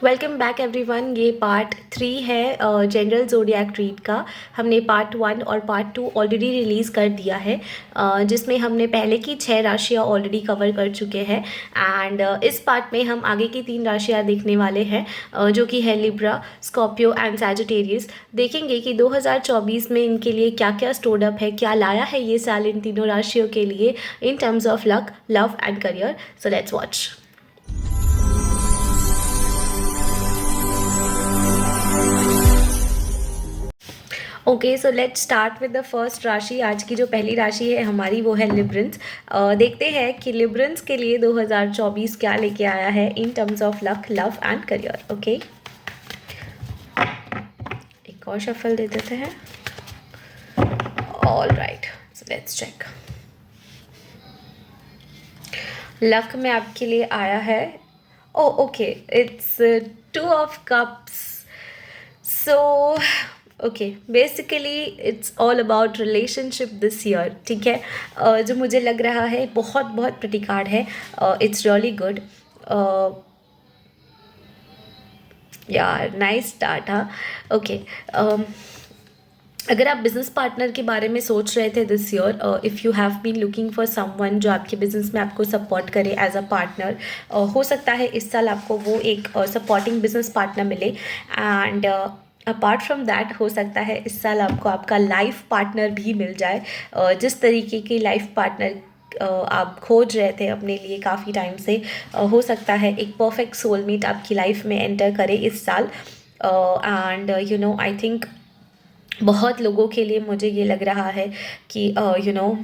Welcome back everyone. ये part 3 है general zodiac treat का। हमने पार्ट 1 और पार्ट 2 ऑलरेडी रिलीज़ कर दिया है, जिसमें हमने पहले की 6 राशियाँ ऑलरेडी कवर कर चुके हैं। एंड इस पार्ट में हम आगे की 3 राशियाँ देखने वाले हैं, जो कि है लिब्रा, स्कॉर्पियो एंड सैजिटेरियस। देखेंगे कि 2024 में इनके लिए क्या क्या स्टोर्ड अप है, क्या लाया है ये साल इन तीनों राशियों के लिए इन terms of luck, love and career. So let's watch. Okay, so let's start with the first राशि। आज की जो पहली राशि है हमारी वो है लिब्रंस। देखते हैं कि लिब्रंस के लिए 2024 क्या लेके आया है in terms of luck, love and career. Okay, एक और शफल दे देते हैं। All right, so let's check. Luck में आपके लिए आया है, oh okay, it's 2 of cups. So okay, basically it's all about relationship this year. ठीक है, जो मुझे लग रहा है बहुत बहुत प्रिटी कार्ड है। इट्स रियली गुड यार, नाइस स्टार्ट। हाँ, ओके, अगर आप बिजनेस पार्टनर के बारे में सोच रहे थे this year, if you have been looking for someone जो आपके बिजनेस में आपको सपोर्ट करे एज अ पार्टनर, हो सकता है इस साल आपको वो एक सपोर्टिंग बिजनेस पार्टनर मिले। एंड अपार्ट फ्रॉम दैट हो सकता है इस साल आपको आपका लाइफ पार्टनर भी मिल जाए। जिस तरीके की लाइफ पार्टनर आप खोज रहे थे अपने लिए काफ़ी टाइम से, हो सकता है एक परफेक्ट सोलमेट आपकी लाइफ में एंटर करे इस साल। And you know, I think बहुत लोगों के लिए मुझे ये लग रहा है कि यू नो,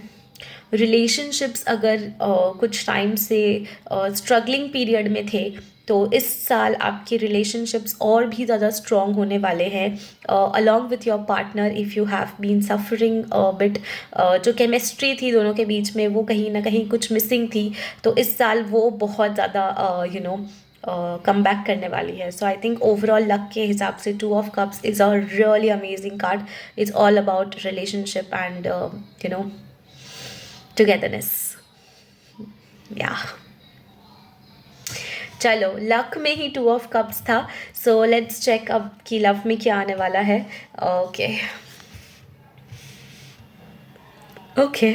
रिलेशनशिप्स अगर कुछ टाइम से स्ट्रगलिंग पीरियड में थे, तो इस साल आपके रिलेशनशिप्स और भी ज़्यादा स्ट्रॉन्ग होने वाले हैं along with your partner. If you have been suffering bit, जो केमिस्ट्री थी दोनों के बीच में वो कहीं ना कहीं कुछ मिसिंग थी, तो इस साल वो बहुत ज़्यादा यू नो कम बैक करने वाली है। सो आई थिंक ओवरऑल लक के हिसाब से 2 of cups is a really amazing card. It's all about relationship and you know togetherness. या चलो, लक में ही 2 ऑफ कप्स था। सो लेट्स चेक अब कि लव में क्या आने वाला है। Okay okay,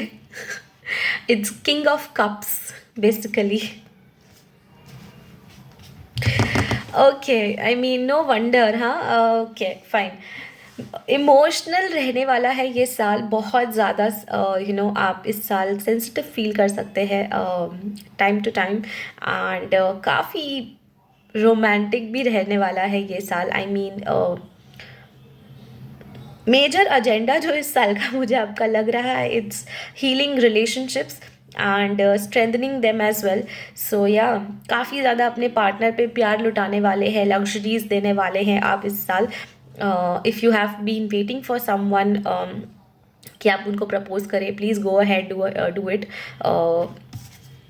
it's King of Cups basically. Okay, I mean no wonder. हाँ, ओके फाइन। इमोशनल रहने वाला है ये साल बहुत ज़्यादा। यू नो, आप इस साल सेंसिटिव फील कर सकते हैं टाइम टू टाइम। एंड काफ़ी रोमांटिक भी रहने वाला है ये साल। आई मीन मेजर एजेंडा जो इस साल का मुझे आपका लग रहा है, it's healing relationships and strengthening them as well. So yeah, काफ़ी ज़्यादा अपने पार्टनर पे प्यार लुटाने वाले हैं, लग्जरीज देने वाले हैं आप इस साल। If you have been waiting for someone कि आप उनको प्रपोज करें, please go ahead, do it.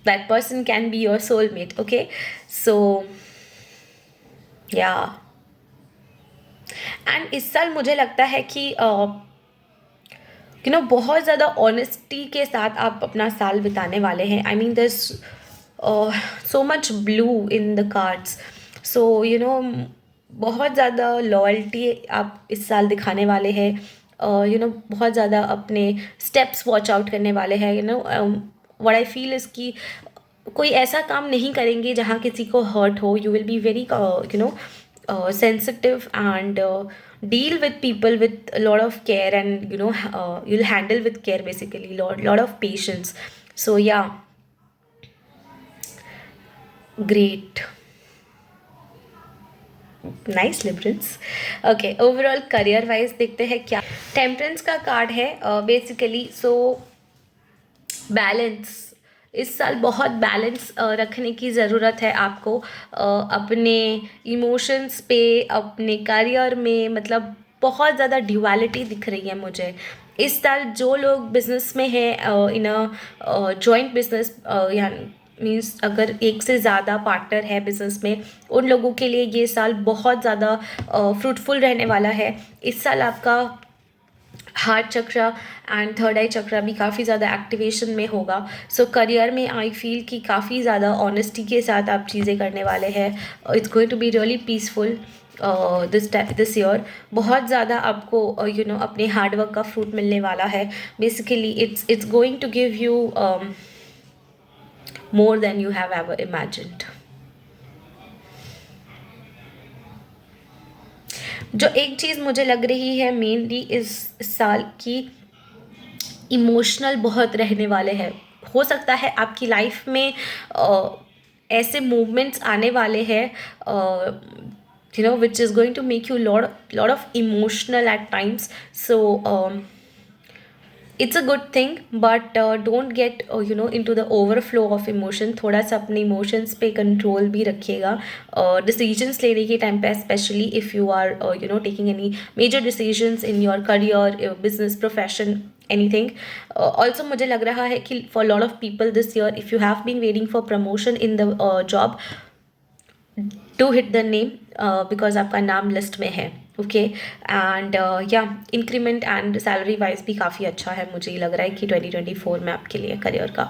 That person can be your soulmate. Okay, so yeah, and इस साल मुझे लगता है कि यू नो, बहुत ज़्यादा ऑनेस्टी के साथ आप अपना साल बिताने वाले हैं। आई mean this so much blue in the cards. So you know, बहुत ज़्यादा लॉयल्टी आप इस साल दिखाने वाले हैं। यू नो, बहुत ज़्यादा अपने स्टेप्स वॉच आउट करने वाले हैं। You know, what I feel is कि कोई ऐसा काम नहीं करेंगे जहाँ किसी को हर्ट हो। You will be very you know sensitive and deal with people with a lot of care, and you know, you'll handle with care, basically lot of patience. So yeah, great, nice लिबरेंस। Okay, overall career wise देखते हैं क्या। Temperance का card है basically. So balance, इस साल बहुत balance रखने की ज़रूरत है आपको अपने इमोशंस पे, अपने करियर में। मतलब बहुत ज़्यादा ड्यूअलिटी दिख रही है मुझे इस साल। जो लोग बिजनेस में हैं, इन अ जॉइंट बिजनेस, या मीन्स अगर एक से ज़्यादा पार्टनर है बिजनेस में, उन लोगों के लिए ये साल बहुत ज़्यादा फ्रूटफुल रहने वाला है। इस साल आपका हार्ट चक्रा एंड थर्ड आई चक्रा भी काफ़ी ज़्यादा एक्टिवेशन में होगा. सो करियर में आई फील कि काफ़ी ज़्यादा ऑनेस्टी के साथ आप चीज़ें करने वाले हैं. It's going to be really peaceful this year. बहुत ज़्यादा आपको अपने हार्डवर्क का फ्रूट मिलने वाला है. Basically it's going to give you more than you have ever imagined. जो एक चीज़ मुझे लग रही है मेनली इस साल की, इमोशनल बहुत रहने वाले हैं. हो सकता है आपकी लाइफ में ऐसे मूवमेंट्स आने वाले हैं which is going to make you lot of emotional at times. So it's a good thing, but don't get into the overflow of emotion. थोड़ा सा अपने इमोशंस पे कंट्रोल भी रखिएगा डिसीजंस लेने के टाइम पे, specially if you are taking any major decisions in your career, business, profession, anything. Also मुझे लग रहा है कि for lot of people this year, if you have been waiting for promotion in the job, to hit the name because आपका नाम list में है. Okay and या इंक्रीमेंट एंड सैलरी वाइज भी काफ़ी अच्छा है. मुझे लग रहा है कि 2024 में आपके लिए करियर का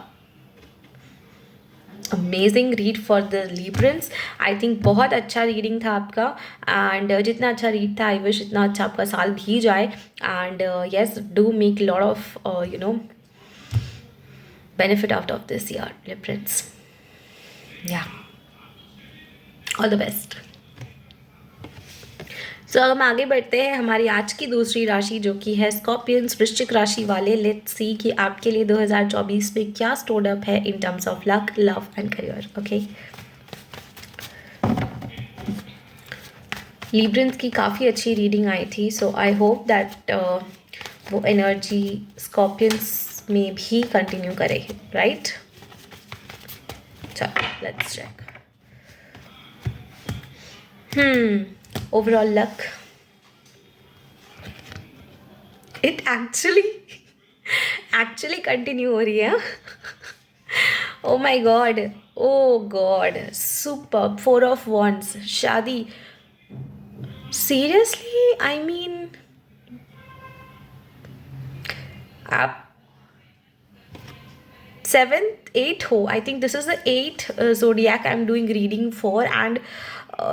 amazing read for the Librans. I think बहुत अच्छा रीडिंग था आपका. एंड जितना अच्छा रीड था, आई विश इतना अच्छा आपका साल भी जाए. And yes, do make lot of benefit out of this year Librans. या ऑल द बेस्ट. सो हम आगे बढ़ते हैं हमारी आज की दूसरी राशि जो कि है स्कॉर्पियंस, वृश्चिक राशि वाले. लेट्स सी कि आपके लिए 2024 में क्या स्टोर्ड अप है in terms of luck, love and career. Okay, Librans की काफ़ी अच्छी रीडिंग आई थी. सो आई होप दैट वो एनर्जी स्कॉर्पियंस में भी कंटिन्यू करेगी. राइट, चलो let's check. Overall luck, it actually continue हो रही है. Oh my god, oh god, superb. 4 of Wands, शादी. Seriously, I mean, आप 7th 8 हो. I think this is the 8th zodiac I'm doing reading for. And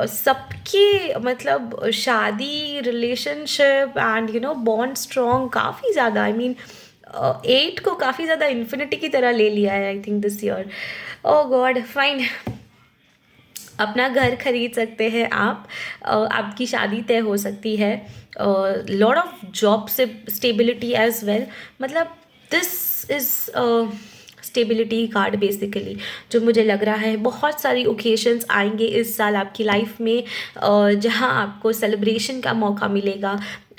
सबकी मतलब शादी, relationship and bond strong काफ़ी ज़्यादा. आई मीन 8 को काफ़ी ज़्यादा इन्फिनिटी की तरह ले लिया है I think this year. Oh God, fine. अपना घर खरीद सकते हैं आप. आपकी शादी तय हो सकती है. लॉट ऑफ जॉब से स्टेबिलिटी एज वेल. मतलब this is stability card basically जो मुझे लग रहा है. बहुत सारी ओकेशंस आएंगे इस साल आपकी लाइफ में जहां आपको सेलिब्रेशन का मौका मिलेगा.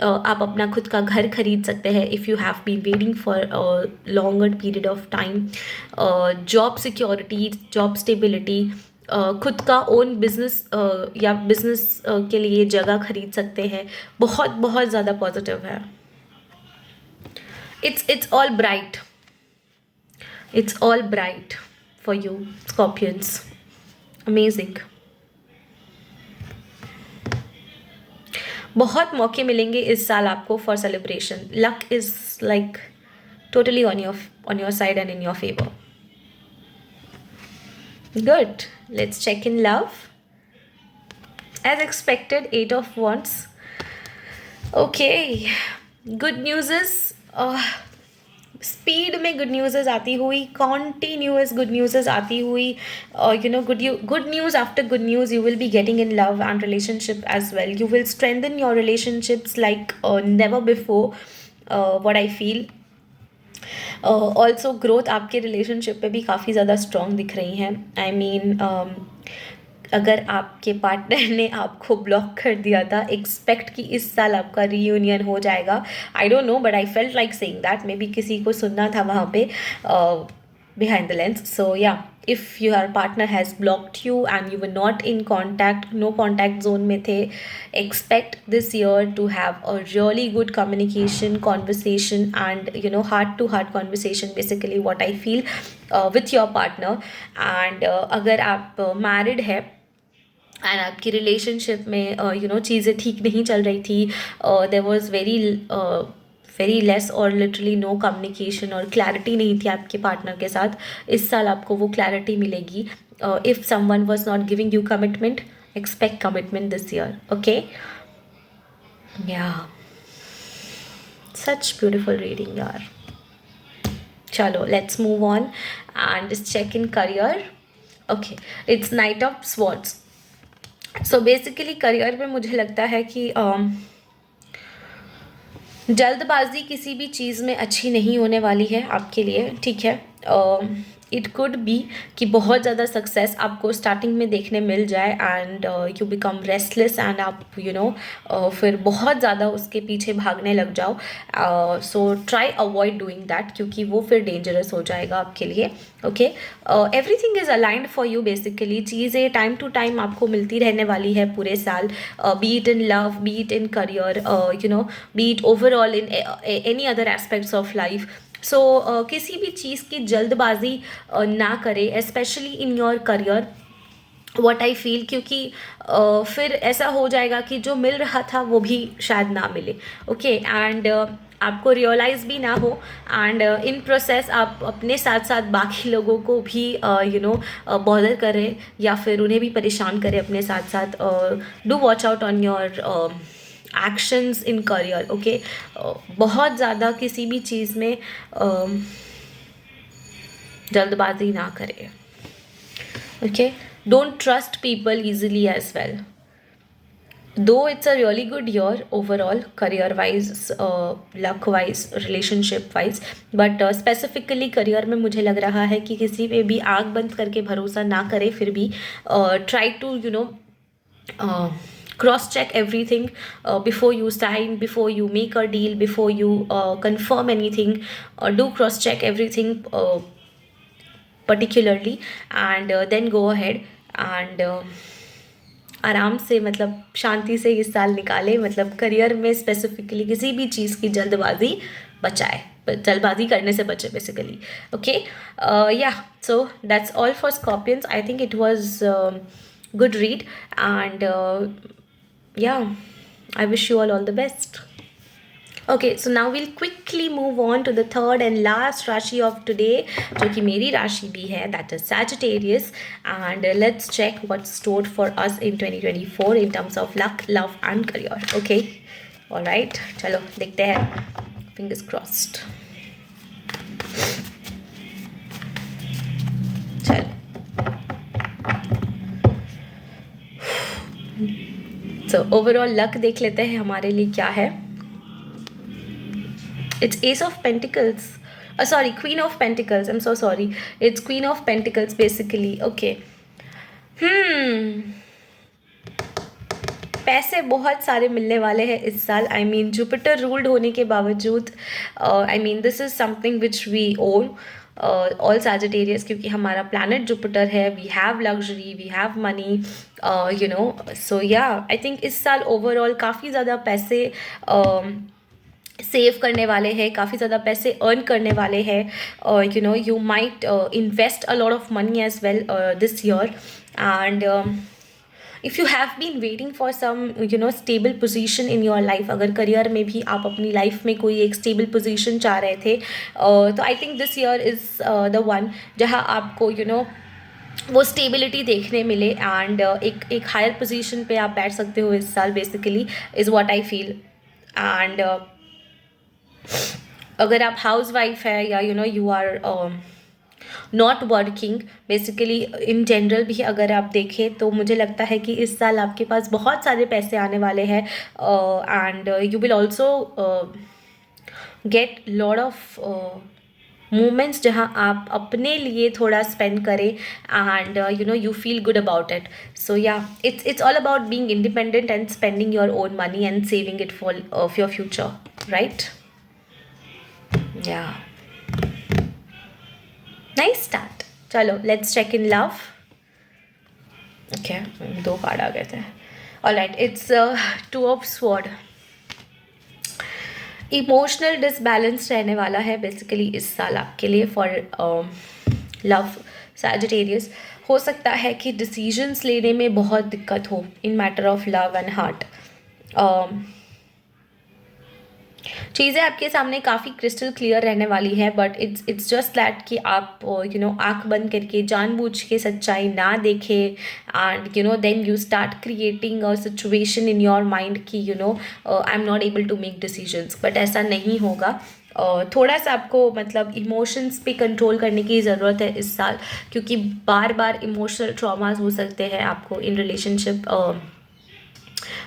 आप अपना खुद का घर खरीद सकते हैं if you have been waiting for longer period of time. Job security, job stability, खुद का ओन बिजनेस या बिजनेस के लिए जगह खरीद सकते हैं. बहुत बहुत ज़्यादा पॉजिटिव है. It's all bright. It's all bright for you, Scorpions. Amazing. बहुत मौके मिलेंगे इस साल आपको for celebration. Luck is like totally on your side and in your favour. Good. Let's check in love. As expected, 8 of Wands. Okay, good news is speed में good news आती हुई, continuous good news आती हुई. Good news after good news you will be getting in love and relationship as well. You will strengthen your relationships like never before, what I feel. Also growth आपके relationship पे भी काफ़ी ज़्यादा strong दिख रही हैं. आई मीन अगर आपके पार्टनर ने आपको ब्लॉक कर दिया था, एक्सपेक्ट कि इस साल आपका रीयूनियन हो जाएगा. I don't know but I felt like saying that. May be किसी को सुनना था वहाँ पे behind the lens. So yeah, if your partner has blocked you and you were not in contact, no contact zone में थे, expect this year to have a really good communication, conversation and heart to heart conversation, basically what I feel with your partner. And अगर आप married है and आपकी relationship में चीज़ें ठीक नहीं चल रही थी, देयर वाज वेरी लेस और लिटरली नो कम्युनिकेशन और क्लैरिटी नहीं थी आपके पार्टनर के साथ, इस साल आपको वो क्लैरिटी मिलेगी. If someone was not giving you commitment, expect commitment this year. Okay, yeah, such beautiful reading yaar. Chalo, let's move on and just check in career. Okay, it's Knight of Swords. So basically career में मुझे लगता है कि जल्दबाजी किसी भी चीज़ में अच्छी नहीं होने वाली है आपके लिए, ठीक है. इट कुड बी कि बहुत ज़्यादा सक्सेस आपको स्टार्टिंग में देखने मिल जाए and you become restless and आप फिर बहुत ज़्यादा उसके पीछे भागने लग जाओ. So try avoid doing that, क्योंकि वो फिर डेंजरस हो जाएगा आपके लिए. Okay, everything is aligned for you. Basically चीज़ें टाइम टू टाइम आपको मिलती रहने वाली है पूरे साल, be it in love, be it in career, be it overall in any other aspects of life. So किसी भी चीज़ की जल्दबाजी ना करें, specially in your career, what I feel, क्योंकि फिर ऐसा हो जाएगा कि जो मिल रहा था वो भी शायद ना मिले. ओके, एंड आपको रियलाइज़ भी ना हो एंड इन प्रोसेस आप अपने साथ साथ बाकी लोगों को भी बॉदर करें या फिर उन्हें भी परेशान करें अपने साथ साथ. Do watch out on your actions in career. Okay, बहुत ज़्यादा किसी भी चीज़ में जल्दबाजी ना करें. Okay, don't trust people easily as well. Though it's a really good year overall, career wise, luck wise, relationship wise, but specifically career में मुझे लग रहा है कि किसी पे भी आँख बंद करके भरोसा ना करें. फिर भी try to cross check everything before you sign, before you make a deal, before you confirm anything. Do cross check everything particularly and then go ahead and आराम से, मतलब शांति से इस साल निकाले. मतलब करियर में स्पेसिफिकली किसी भी चीज़ की जल्दबाजी बचाए, जल्दबाजी करने से बचे basically. Okay, yeah, so that's all for Scorpions. I think it was good read and yeah, I wish you all the best. Okay, so now we'll quickly move on to the third and last राशि of today, जो कि मेरी राशि भी है, that is Sagittarius. And let's check what's stored for us in 2024 in terms of luck, love and career. Okay, all right, चलो देखते हैं, fingers crossed. चलो, so overall luck देख लेते हैं हमारे लिए क्या है. It's Ace of Pentacles. Sorry, Queen of Pentacles. I'm so sorry. It's Queen of Pentacles basically. Okay. पैसे बहुत सारे मिलने वाले हैं इस साल. आई मीन जुपिटर रूल्ड होने के बावजूद, I mean this is something which we own all Sagittarius, क्योंकि हमारा प्लैनेट जुपिटर है. We have luxury, we have money, so yeah, I think इस साल ओवरऑल काफ़ी ज़्यादा पैसे सेव करने वाले हैं, काफ़ी ज़्यादा पैसे अर्न करने वाले हैं. You might invest a lot of money as well this year. And if you have been waiting for some stable position in your life, अगर करियर में भी आप अपनी लाइफ में कोई एक स्टेबल पोजीशन चाह रहे थे, तो I think this year is the one जहाँ आपको वो स्टेबिलिटी देखने मिले एंड एक हायर पोजीशन पे आप बैठ सकते हो इस साल basically, is what I feel. And अगर आप हाउस वाइफ है या you are not working basically in general भी अगर आप देखें, तो मुझे लगता है कि इस साल आपके पास बहुत सारे पैसे आने वाले हैं and you will also get lot of moments जहाँ आप अपने लिए थोड़ा स्पेंड करें and you feel good about it. So yeah, it's all about being independent and spending your own money and saving it for your future, right? Yeah, nice start. चलो, let's check in love. Okay, 2 card आ गए थे. Alright, it's Two of Sword. Emotional disbalance रहने वाला है basically इस साल आपके लिए फॉर लव सैजिटेरियस. हो सकता है कि डिसीजंस लेने में बहुत दिक्कत हो इन matter of love and heart. चीज़ें आपके सामने काफ़ी क्रिस्टल क्लियर रहने वाली है, बट इट्स जस्ट दैट कि आप आँख बंद करके जानबूझ के सच्चाई ना देखें, and then you start creating a situation in your mind कि I am not able to make decisions, but ऐसा नहीं होगा। थोड़ा सा आपको मतलब इमोशंस पे कंट्रोल करने की ज़रूरत है इस साल, क्योंकि बार बार इमोशनल ट्रॉमास हो सकते हैं आपको in relationship.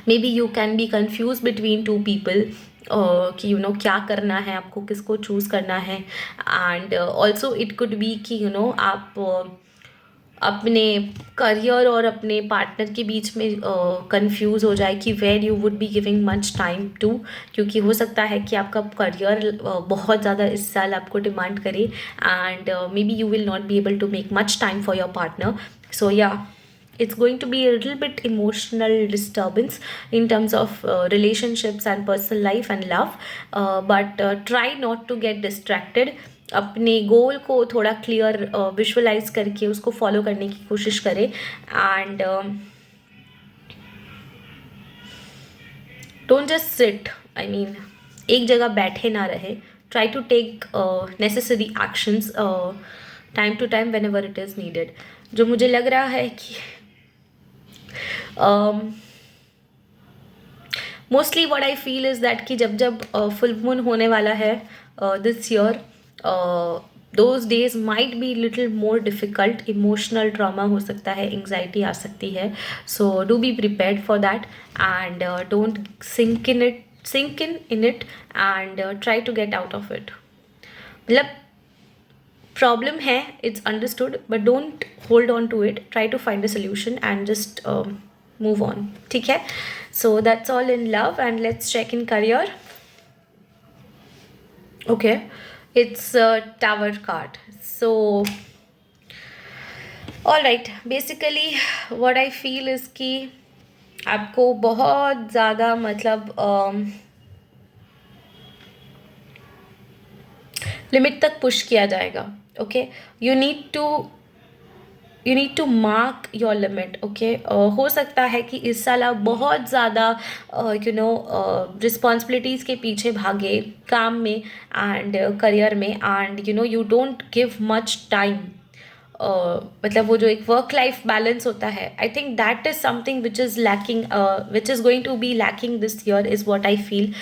May be you can be confuse between two people कि क्या करना है आपको, किसको चूज़ करना है, and also it could be कि आप अपने करियर और अपने पार्टनर के बीच में कंफ्यूज हो जाए कि where you would be giving much time to, क्योंकि हो सकता है कि आपका करियर बहुत ज़्यादा इस साल आपको डिमांड करे, and maybe you will not be able to make much time for your partner. So yeah, it's going to be a little bit emotional disturbance in terms of relationships and personal life and love, but try not to get distracted. अपने गोल को थोड़ा clear visualise करके उसको follow करने की कोशिश करें, and don't just sit, I mean एक जगह बैठे ना रहे, try to take necessary actions time to time whenever it is needed. जो मुझे लग रहा है कि mostly what I feel is that कि जब जब फुल मून होने वाला है this year, those days might be little more difficult, emotional trauma हो सकता है, एंग्जाइटी आ सकती है, so do be prepared for that, and don't sink in it and try to get out of it. मतलब प्रॉब्लम है, it's understood, but don't hold on to it, try to find a solution and just move on, ठीक है? So that's all in love, and let's check in career. Okay, it's a tower card. So all right, basically what I feel is कि आपको बहुत ज़्यादा मतलब limit तक push किया जाएगा। Okay, you need to mark your limit. Okay, हो सकता है कि इस साल आप बहुत ज़्यादा रिस्पॉन्सिबिलिटीज़ के पीछे भागे काम में एंड करियर में, and you don't give much time. मतलब वो जो एक वर्क लाइफ बैलेंस होता है, I think that is something which is lacking, which is going to be lacking this year, is what I feel.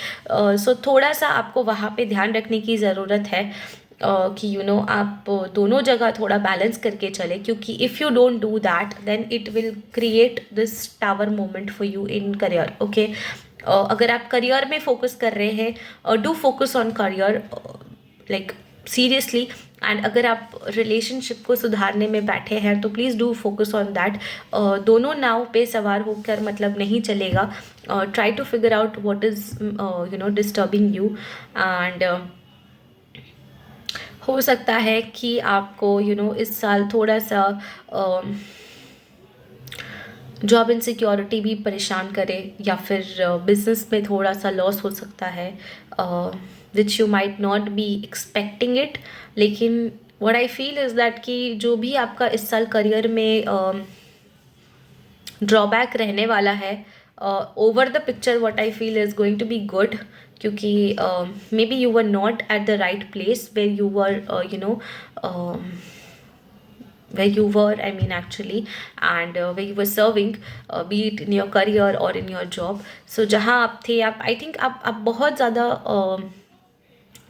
So थोड़ा सा आपको वहाँ पे ध्यान रखने की ज़रूरत है कि आप दोनों जगह थोड़ा बैलेंस करके चले, क्योंकि if you don't do that then it will create this tower moment for you in career. Okay, अगर आप करियर में फोकस कर रहे हैं, do focus on career like seriously, and अगर आप रिलेशनशिप को सुधारने में बैठे हैं तो please do focus on that. दोनों नाव पे सवार होकर मतलब नहीं चलेगा, try to figure out what is disturbing you, and हो सकता है कि आपको इस साल थोड़ा सा जॉब इनसिक्योरिटी भी परेशान करे, या फिर बिजनेस में थोड़ा सा लॉस हो सकता है, which you might not be expecting it. लेकिन what I feel is that कि जो भी आपका इस साल करियर में ड्रॉबैक रहने वाला है, over the picture what I feel is going to be good, क्योंकि maybe you were not at the right place where you were where you were, I mean actually, and where you were serving, be it in your career or in your job. So जहाँ आप थे, आप I think आप बहुत ज़्यादा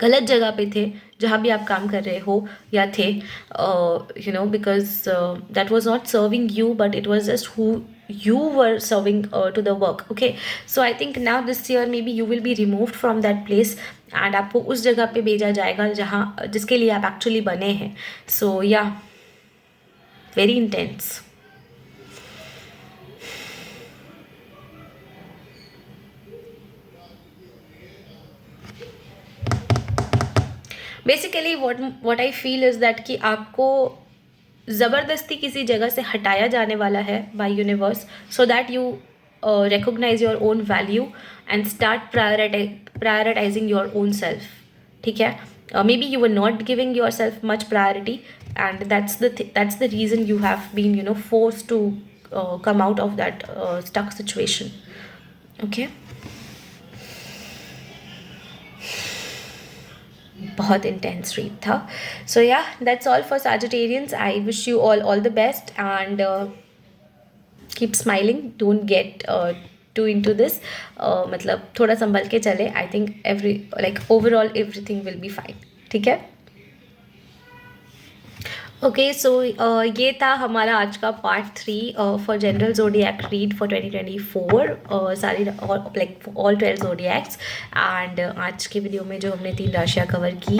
गलत जगह पे थे जहाँ भी आप काम कर रहे हो या थे, because that was not serving you, but it was just who you were serving to the work. Okay, so I think now this year maybe you will be removed from that place and आपको उस जगह पे भेजा जाएगा जहाँ जिसके लिए आप एक्चुअली बने हैं. So yeah, very intense. Basically what I feel is that कि आपको ज़बरदस्ती किसी जगह से हटाया जाने वाला है by universe, so that you recognize your own value and start prioritizing your own self. ठीक है, maybe you were not giving yourself much priority, and that's the reason you have been forced to come out of that stuck situation. Okay. बहुत intense read था. So yeah that's all for Sagittarians. I wish you all the best and keep smiling. Don't get too into this. मतलब थोड़ा संभल के चले. I think every like overall everything will be fine. ठीक है. Okay so ये था हमारा आज का part 3 for general zodiac read for 2024. Sorry like all 12 जोडिएक्स. And आज के वीडियो में जो हमने 3 राशियाँ कवर की,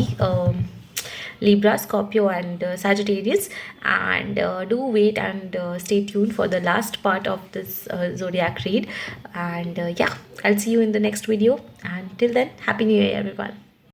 Libra, Scorpio and Sagittarius. And do wait and stay tuned for the last part of this zodiac read. And yeah, I'll see you in the next video. And till then, Happy New Year everyone.